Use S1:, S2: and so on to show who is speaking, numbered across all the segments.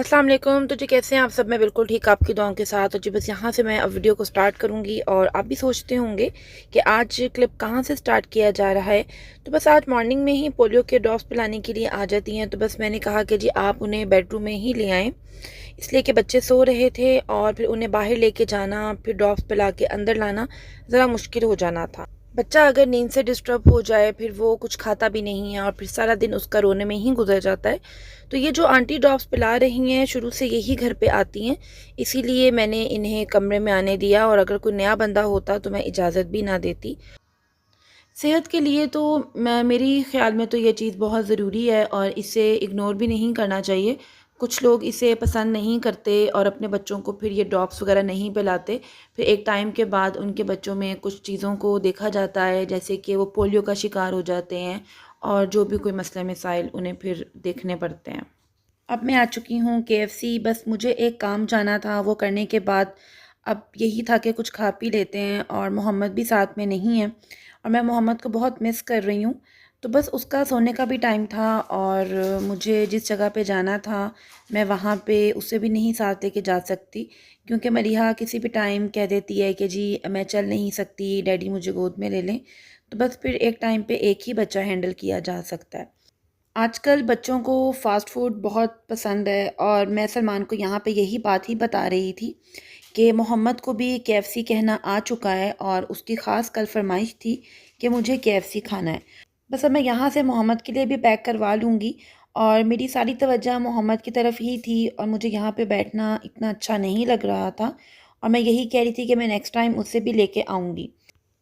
S1: अस्सलाम वालेकुम। तो जी कैसे हैं आप सब? मैं बिल्कुल ठीक, आपकी दुआओं के साथ। और जी बस यहाँ से मैं अब वीडियो को स्टार्ट करूँगी और आप भी सोचते होंगे कि आज क्लिप कहाँ से स्टार्ट किया जा रहा है। तो बस आज मॉर्निंग में ही पोलियो के ड्रॉप्स पिलाने के लिए आ जाती हैं, तो बस मैंने कहा कि जी आप उन्हें बेडरूम में ही ले आएँ, इसलिए कि बच्चे सो रहे थे और फिर उन्हें बाहर लेके जाना, फिर ड्रॉप्स पिला के अंदर लाना ज़रा मुश्किल हो जाना था। बच्चा अगर नींद से डिस्टर्ब हो जाए फिर वो कुछ खाता भी नहीं है और फिर सारा दिन उसका रोने में ही गुजर जाता है। तो ये जो आंटी ड्रॉप्स पिला रही हैं शुरू से यही घर पे आती हैं, इसीलिए मैंने इन्हें कमरे में आने दिया, और अगर कोई नया बंदा होता तो मैं इजाज़त भी ना देती। सेहत के लिए तो मेरी ख़्याल में तो ये चीज़ बहुत ज़रूरी है और इसे इग्नोर भी नहीं करना चाहिए। कुछ लोग इसे पसंद नहीं करते और अपने बच्चों को फिर ये ड्रॉप्स वग़ैरह नहीं पिलाते। फिर एक टाइम के बाद उनके बच्चों में कुछ चीज़ों को देखा जाता है, जैसे कि वो पोलियो का शिकार हो जाते हैं और जो भी कोई मसले मसाइल उन्हें फिर देखने पड़ते हैं। अब मैं आ चुकी हूँ केएफसी। बस मुझे एक काम जाना था, वो करने के बाद अब यही था कि कुछ खा पी लेते हैं, और मोहम्मद भी साथ में नहीं है और मैं मोहम्मद को बहुत मिस कर रही हूँ। तो बस उसका सोने का भी टाइम था और मुझे जिस जगह पे जाना था मैं वहाँ पे उसे भी नहीं साथ लेके जा सकती, क्योंकि मरीहा किसी भी टाइम कह देती है कि जी मैं चल नहीं सकती, डैडी मुझे गोद में ले लें। तो बस फिर एक टाइम पे एक ही बच्चा हैंडल किया जा सकता है। आजकल बच्चों को फ़ास्ट फ़ूड बहुत पसंद है और मैं सलमान को यहाँ पे यही बात ही बता रही थी कि मोहम्मद को भी केएफसी कहना आ चुका है और उसकी ख़ास कल फरमाइश थी कि मुझे केएफसी खाना है। बस अब मैं यहाँ से मोहम्मद के लिए भी पैक करवा लूँगी, और मेरी सारी तवज्जो मोहम्मद की तरफ ही थी और मुझे यहाँ पे बैठना इतना अच्छा नहीं लग रहा था, और मैं यही कह रही थी कि मैं नेक्स्ट टाइम उससे भी लेके आऊँगी।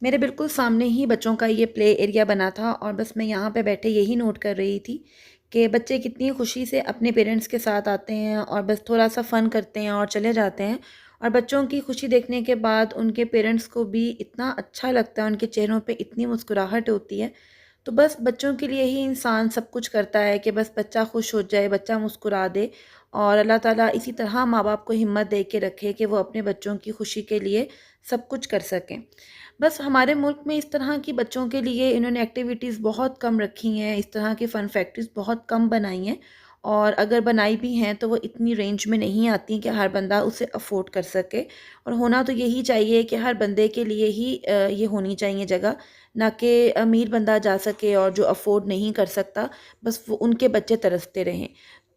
S1: मेरे बिल्कुल सामने ही बच्चों का ये प्ले एरिया बना था और बस मैं यहाँ पे बैठे यही नोट कर रही थी कि बच्चे कितनी खुशी से अपने पेरेंट्स के साथ आते हैं और बस थोड़ा सा फ़न करते हैं और चले जाते हैं, और बच्चों की खुशी देखने के बाद उनके पेरेंट्स को भी इतना अच्छा लगता है, उनके चेहरों पे इतनी मुस्कुराहट होती है। तो बस बच्चों के लिए ही इंसान सब कुछ करता है कि बस बच्चा खुश हो जाए, बच्चा मुस्कुरा दे, और अल्लाह ताला इसी तरह माँ बाप को हिम्मत दे के रखे कि वो अपने बच्चों की खुशी के लिए सब कुछ कर सकें। बस हमारे मुल्क में इस तरह की बच्चों के लिए इन्होंने एक्टिविटीज़ बहुत कम रखी हैं, इस तरह की फ़न फैक्ट्रीज़ बहुत कम बनाई हैं, और अगर बनाई भी हैं तो वो इतनी रेंज में नहीं आती कि हर बंदा उसे अफ़ोर्ड कर सके। और होना तो यही चाहिए कि हर बंदे के लिए ही ये होनी चाहिए जगह, ना कि अमीर बंदा जा सके और जो अफ़ोर्ड नहीं कर सकता बस वो उनके बच्चे तरसते रहें।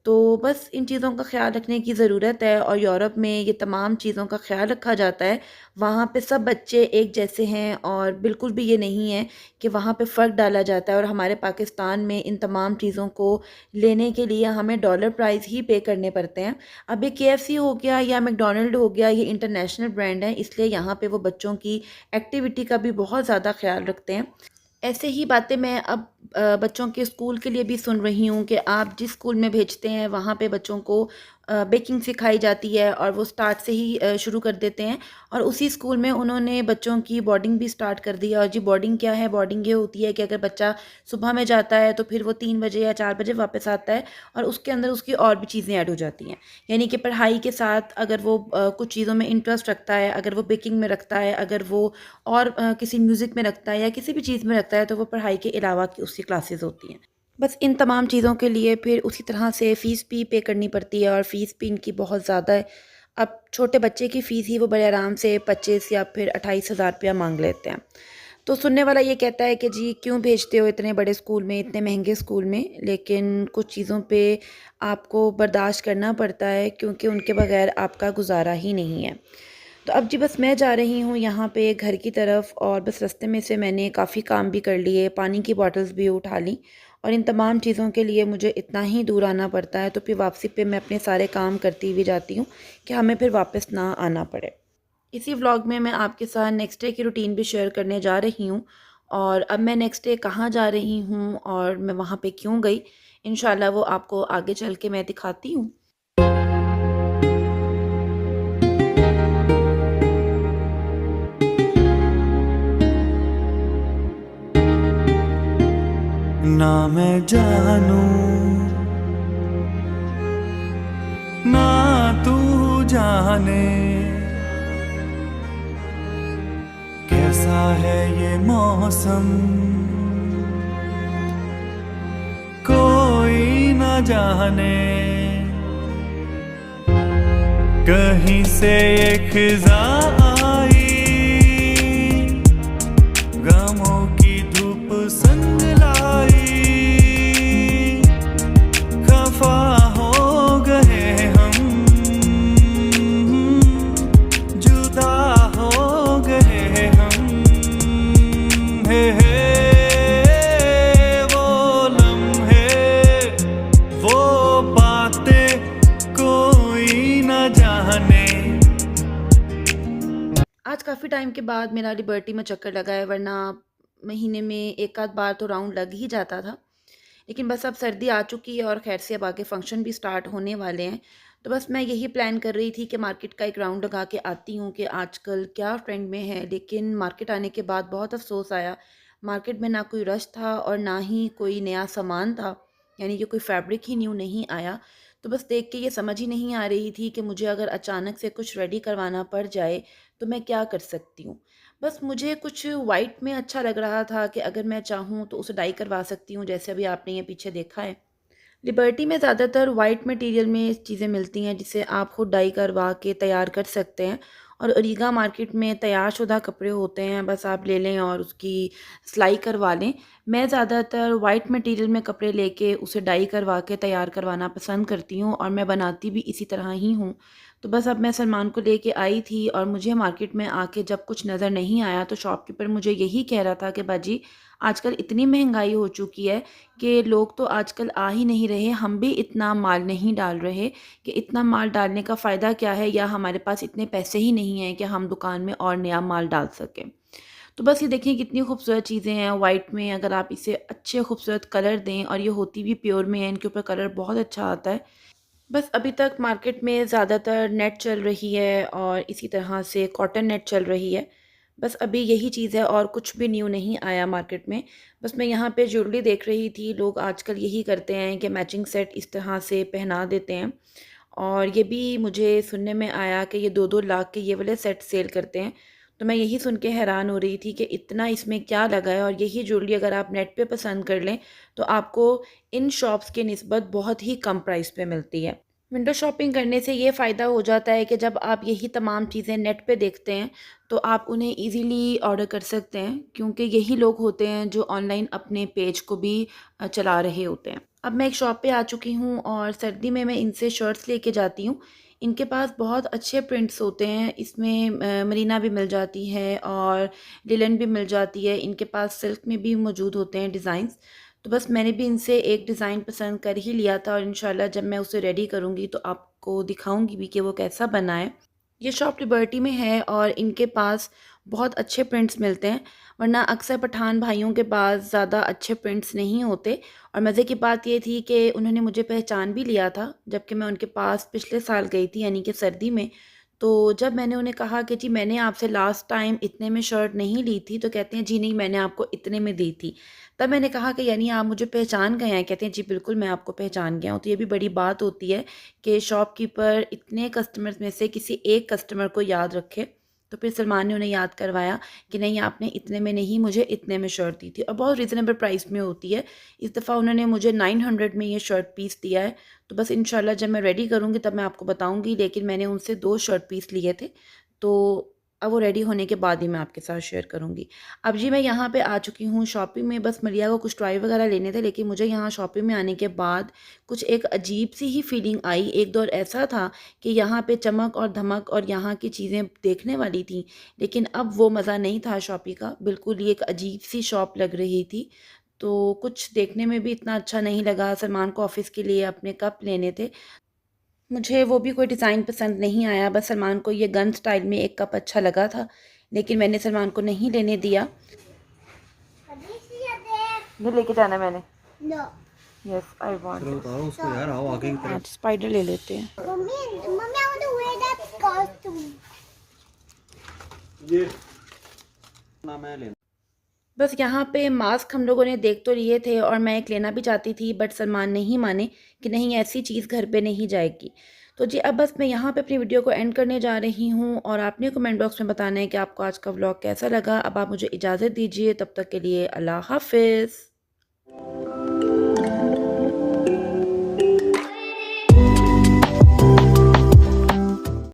S1: तो बस इन चीज़ों का ख़्याल रखने की ज़रूरत है, और यूरोप में ये तमाम चीज़ों का ख़्याल रखा जाता है। वहाँ पे सब बच्चे एक जैसे हैं और बिल्कुल भी ये नहीं है कि वहाँ पे फ़र्क डाला जाता है, और हमारे पाकिस्तान में इन तमाम चीज़ों को लेने के लिए हमें डॉलर प्राइस ही पे करने पड़ते हैं। अब ये केएफसी हो गया या मैकडॉनल्ड हो गया, ये इंटरनेशनल ब्रांड है, इसलिए यहाँ पे वो बच्चों की एक्टिविटी का भी बहुत ज़्यादा ख़्याल रखते हैं। ऐसे ही बातें मैं अब बच्चों के स्कूल के लिए भी सुन रही हूँ कि आप जिस स्कूल में भेजते हैं वहाँ पे बच्चों को बेकिंग सिखाई जाती है, और वो स्टार्ट से ही शुरू कर देते हैं, और उसी स्कूल में उन्होंने बच्चों की बोर्डिंग भी स्टार्ट कर दी है। और जी बोर्डिंग क्या है? बोर्डिंग ये होती है कि अगर बच्चा सुबह में जाता है तो फिर वो 3 बजे या 4 बजे वापस आता है, और उसके अंदर उसकी और भी चीज़ें ऐड हो जाती हैं। यानी कि पढ़ाई के साथ अगर वो कुछ चीज़ों में इंटरेस्ट रखता है, अगर वो बेकिंग में रखता है, अगर वो और किसी म्यूज़िक में रखता है या किसी भी चीज़ में रखता है, तो वो पढ़ाई के अलावा की उसकी क्लासेस होती हैं। बस इन तमाम चीज़ों के लिए फिर उसी तरह से फ़ीस भी पे करनी पड़ती है, और फ़ीस भी इनकी बहुत ज़्यादा है। अब छोटे बच्चे की फ़ीस ही वो बड़े आराम से 25 या फिर 28,000 रुपया मांग लेते हैं। तो सुनने वाला ये कहता है कि जी क्यों भेजते हो इतने बड़े स्कूल में, इतने महंगे स्कूल में, लेकिन कुछ चीज़ों पे आपको बर्दाश्त करना पड़ता है क्योंकि उनके बगैर आपका गुजारा ही नहीं है। तो अब जी बस मैं जा रही हूँ यहाँ पे घर की तरफ, और बस रास्ते में से मैंने काफ़ी काम भी कर लिए, पानी की बॉटल्स भी उठा ली, और इन तमाम चीज़ों के लिए मुझे इतना ही दूर आना पड़ता है, तो फिर वापसी पे मैं अपने सारे काम करती हुई जाती हूँ कि हमें फिर वापस ना आना पड़े। इसी व्लॉग में मैं आपके साथ नेक्स्ट डे की रूटीन भी शेयर करने जा रही हूँ, और अब मैं नेक्स्ट डे कहाँ जा रही हूँ और मैं वहाँ पे क्यों गई, इंशाल्लाह वो आपको आगे चल के मैं दिखाती हूँ।
S2: ना मैं जानू ना तू जाने कैसा है ये मौसम, कोई ना जाने कहीं से एक खिजा आई, गमों की धूप संग लाई, खफा हो गए हम, जुदा हो गए हम, हे वो लम्हे, वो बातें कोई न जाने।
S1: आज काफ़ी टाइम के बाद मेरा लिबर्टी में चक्कर लगा है, वरना महीने में एक आध बार तो राउंड लग ही जाता था। लेकिन बस अब सर्दी आ चुकी है और खैर से अब आगे फंक्शन भी स्टार्ट होने वाले हैं, तो बस मैं यही प्लान कर रही थी कि मार्केट का एक राउंड लगा के आती हूँ कि आजकल क्या ट्रेंड में है। लेकिन मार्केट आने के बाद बहुत अफसोस आया, मार्केट में ना कोई रश था और ना ही कोई नया सामान था, यानी कि कोई फैब्रिक ही न्यू नहीं आया। तो बस देख के ये समझ ही नहीं आ रही थी कि मुझे अगर अचानक से कुछ रेडी करवाना पड़ जाए तो मैं क्या कर सकती हूँ। बस मुझे कुछ वाइट में अच्छा लग रहा था कि अगर मैं चाहूँ तो उसे डाई करवा सकती हूँ, जैसे अभी आपने ये पीछे देखा है। लिबर्टी में ज़्यादातर वाइट मटेरियल में चीज़ें मिलती हैं जिसे आप खुद डाई करवा के तैयार कर सकते हैं, और ओरिगा मार्केट में तैयारशुदा कपड़े होते हैं, बस आप ले लें और उसकी सिलाई करवा लें। मैं ज़्यादातर वाइट मटेरियल में कपड़े लेके उसे डाई करवा के तैयार करवाना पसंद करती हूँ और मैं बनाती भी इसी तरह ही हूँ। तो बस अब मैं सलमान को लेके आई थी और मुझे मार्केट में आके जब कुछ नज़र नहीं आया तो शॉपकीपर मुझे यही कह रहा था कि बाजी आजकल इतनी महंगाई हो चुकी है कि लोग तो आजकल आ ही नहीं रहे, हम भी इतना माल नहीं डाल रहे कि इतना माल डालने का फ़ायदा क्या है, या हमारे पास इतने पैसे ही नहीं हैं कि हम दुकान में और नया माल डाल सकें। तो बस ये देखिए कितनी खूबसूरत चीज़ें हैं वाइट में, अगर आप इसे अच्छे खूबसूरत कलर दें, और ये होती भी प्योर में है, इनके ऊपर कलर बहुत अच्छा आता है। बस अभी तक मार्केट में ज़्यादातर नेट चल रही है और इसी तरह से कॉटन नेट चल रही है। बस अभी यही चीज़ है और कुछ भी न्यू नहीं आया मार्केट में। बस मैं यहाँ पे ज्वेलरी देख रही थी, लोग आजकल यही करते हैं कि मैचिंग सेट इस तरह से पहना देते हैं, और ये भी मुझे सुनने में आया कि ये 2-2 लाख के ये वाले सेट सेल करते हैं। तो मैं यही सुन के हैरान हो रही थी कि इतना इसमें क्या लगा है, और यही ज्वेलरी अगर आप नेट पे पसंद कर लें तो आपको इन शॉप्स के निस्बत बहुत ही कम प्राइस पे मिलती है। विंडो शॉपिंग करने से ये फ़ायदा हो जाता है कि जब आप यही तमाम चीज़ें नेट पे देखते हैं तो आप उन्हें ईज़िली ऑर्डर कर सकते हैं, क्योंकि यही लोग होते हैं जो ऑनलाइन अपने पेज को भी चला रहे होते हैं। अब मैं एक शॉप पे आ चुकी हूँ और सर्दी में मैं इनसे शर्ट्स लेके जाती हूँ। इनके पास बहुत अच्छे प्रिंट्स होते हैं, इसमें मरीना भी मिल जाती है और लिलन भी मिल जाती है। इनके पास सिल्क में भी मौजूद होते हैं डिज़ाइंस। तो बस मैंने भी इनसे एक डिज़ाइन पसंद कर ही लिया था और इंशाल्लाह जब मैं उसे रेडी करूँगी तो आपको दिखाऊँगी भी कि वो कैसा बना है। ये शॉप लिबर्टी में है और इनके पास बहुत अच्छे प्रिंट्स मिलते हैं, वरना अक्सर पठान भाइयों के पास ज़्यादा अच्छे प्रिंट्स नहीं होते। और मज़े की बात ये थी कि उन्होंने मुझे पहचान भी लिया था, जबकि मैं उनके पास पिछले साल गई थी, यानी कि सर्दी में। तो जब मैंने उन्हें कहा कि जी मैंने आपसे लास्ट टाइम इतने में शर्ट नहीं ली थी, तो कहते हैं जी नहीं, मैंने आपको इतने में दी थी। तब मैंने कहा कि यानी आप मुझे पहचान गए हैं? कहते हैं जी बिल्कुल, मैं आपको पहचान गया हूँ। तो ये भी बड़ी बात होती है कि शॉपकीपर इतने कस्टमर्स में से किसी एक कस्टमर को याद रखे। तो फिर सलमान ने उन्हें याद करवाया कि नहीं, आपने इतने में नहीं, मुझे इतने में शर्ट दी थी, और बहुत रीज़नेबल प्राइस में होती है। इस दफ़ा उन्होंने मुझे 900 में ये शर्ट पीस दिया है। तो बस इंशाल्लाह जब मैं रेडी करूँगी तब मैं आपको बताऊँगी, लेकिन मैंने उनसे 2 शर्ट पीस लिए थे, तो अब वो रेडी होने के बाद ही मैं आपके साथ शेयर करूँगी। अब जी मैं यहाँ पे आ चुकी हूँ शॉपिंग में, बस मरिया को कुछ टॉय वगैरह लेने थे, लेकिन मुझे यहाँ शॉपिंग में आने के बाद कुछ एक अजीब सी ही फीलिंग आई। एक दौर ऐसा था कि यहाँ पे चमक और धमक और यहाँ की चीज़ें देखने वाली थी, लेकिन अब वो मज़ा नहीं था शॉपिंग का, बिल्कुल ही एक अजीब सी शॉप लग रही थी। तो कुछ देखने में भी इतना अच्छा नहीं लगा। सलमान को ऑफ़िस के लिए अपने कप लेने थे, मुझे वो भी कोई डिज़ाइन पसंद नहीं आया। बस सलमान को ये गन स्टाइल में एक कप अच्छा लगा था, लेकिन मैंने सलमान को नहीं लेने दिया। ये लेके जाना मैंने। Yes I want.
S3: उतारो उसको यार, आओ आगे की तरफ।
S1: स्पाइडर ले लेते हैं।
S3: ये ना मैं लेना।
S1: बस यहाँ पे मास्क हम लोगों ने देख तो लिए थे और मैं एक लेना भी चाहती थी, बट सलमान नहीं माने कि नहीं, ऐसी चीज़ घर पे नहीं जाएगी। तो जी अब बस मैं यहाँ पे अपनी वीडियो को एंड करने जा रही हूँ, और आपने कमेंट बॉक्स में बताना है कि आपको आज का व्लॉग कैसा लगा। अब आप मुझे इजाज़त दीजिए, तब तक के लिए अल्लाह हाफ़िज़।